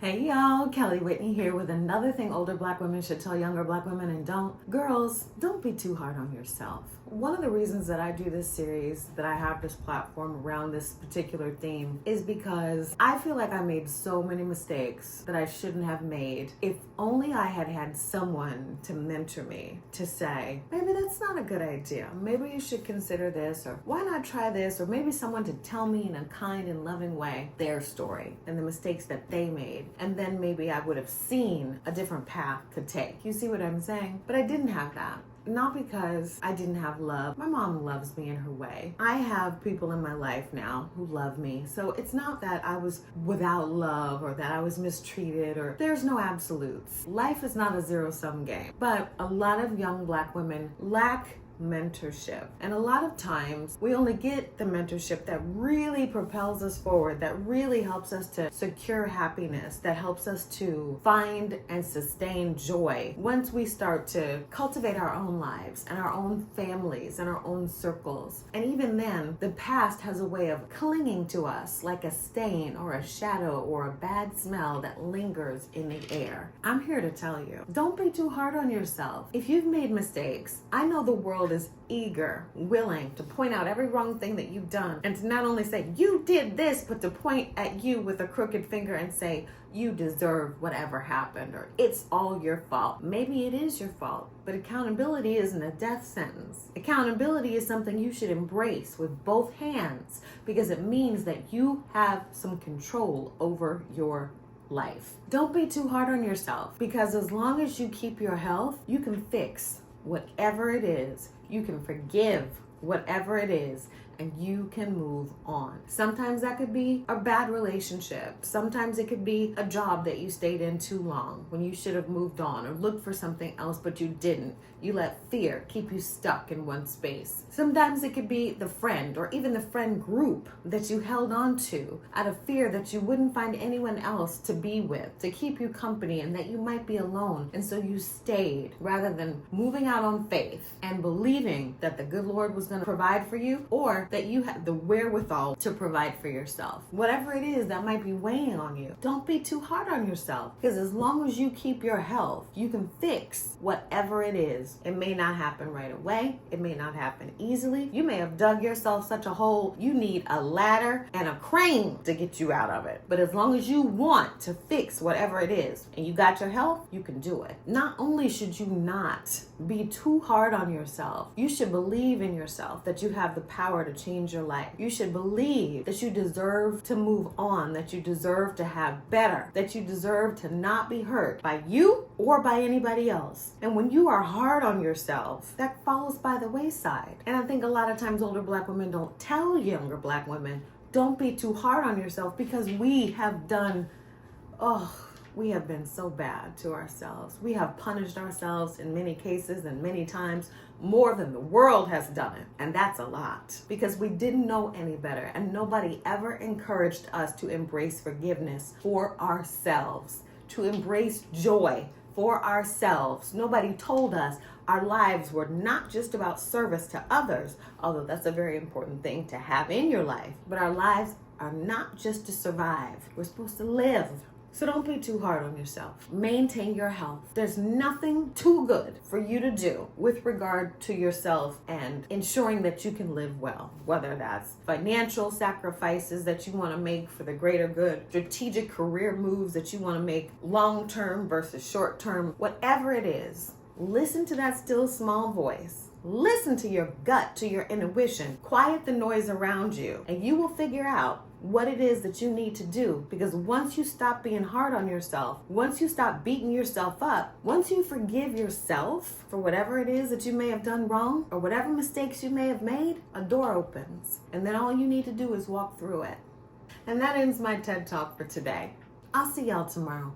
Hey y'all, Kellye Whitney here with another thing older black women should tell younger black women and don't. Girls, don't be too hard on yourself. One of the reasons that I do this series, that I have this platform around this particular theme, is because I feel like I made so many mistakes that I shouldn't have made. If only I had had someone to mentor me, to say, maybe that's not a good idea. Maybe you should consider this, or why not try this, or maybe someone to tell me in a kind and loving way their story and the mistakes that they made. And then maybe I would have seen a different path to take. You see what I'm saying? But I didn't have that. Not because I didn't have love. My mom loves me in her way. I have people in my life now who love me. So it's not that I was without love or that I was mistreated, or there's no absolutes. Life is not a zero-sum game. But a lot of young black women lack mentorship. And a lot of times we only get the mentorship that really propels us forward, that really helps us to secure happiness, that helps us to find and sustain joy once we start to cultivate our own lives and our own families and our own circles. And even then, the past has a way of clinging to us like a stain or a shadow or a bad smell that lingers in the air. I'm here to tell you, don't be too hard on yourself. If you've made mistakes, I know the world is eager, willing to point out every wrong thing that you've done, and to not only say you did this, but to point at you with a crooked finger and say you deserve whatever happened, or it's all your fault. Maybe it is your fault, but accountability isn't a death sentence. Accountability is something you should embrace with both hands, because it means that you have some control over your life. Don't be too hard on yourself, because as long as you keep your health, you can fix whatever it is. You can forgive whatever it is, and you can move on. Sometimes that could be a bad relationship. Sometimes it could be a job that you stayed in too long when you should have moved on or looked for something else, but you didn't. You let fear keep you stuck in one space. Sometimes it could be the friend or even the friend group that you held on to out of fear that you wouldn't find anyone else to be with, to keep you company, and that you might be alone. And so you stayed rather than moving out on faith and believing that the good Lord was going to provide for you, or that you had the wherewithal to provide for yourself. Whatever it is that might be weighing on you, don't be too hard on yourself, because as long as you keep your health, you can fix whatever it is. It may not happen right away. It may not happen easily. You may have dug yourself such a hole, you need a ladder and a crane to get you out of it. But as long as you want to fix whatever it is and you got your health, you can do it. Not only should you not be too hard on yourself, you should believe in yourself that you have the power to change your life. You should believe that you deserve to move on, that you deserve to have better, that you deserve to not be hurt by you or by anybody else. And when you are hard on yourself, that falls by the wayside. And I think a lot of times older black women don't tell younger black women, don't be too hard on yourself, because we have done, we have been so bad to ourselves. We have punished ourselves in many cases and many times more than the world has done it. And that's a lot, because we didn't know any better, and nobody ever encouraged us to embrace forgiveness for ourselves, to embrace joy for ourselves. Nobody told us our lives were not just about service to others, although that's a very important thing to have in your life, but our lives are not just to survive. We're supposed to live. So don't be too hard on yourself. Maintain your health. There's nothing too good for you to do with regard to yourself and ensuring that you can live well, whether that's financial sacrifices that you want to make for the greater good, strategic career moves that you want to make long-term versus short-term, whatever it is. Listen to that still small voice. Listen to your gut, to your intuition. Quiet the noise around you, and you will figure out what it is that you need to do. Because once you stop being hard on yourself, once you stop beating yourself up, once you forgive yourself for whatever it is that you may have done wrong or whatever mistakes you may have made, a door opens. And then all you need to do is walk through it. And that ends my TED Talk for today. I'll see y'all tomorrow.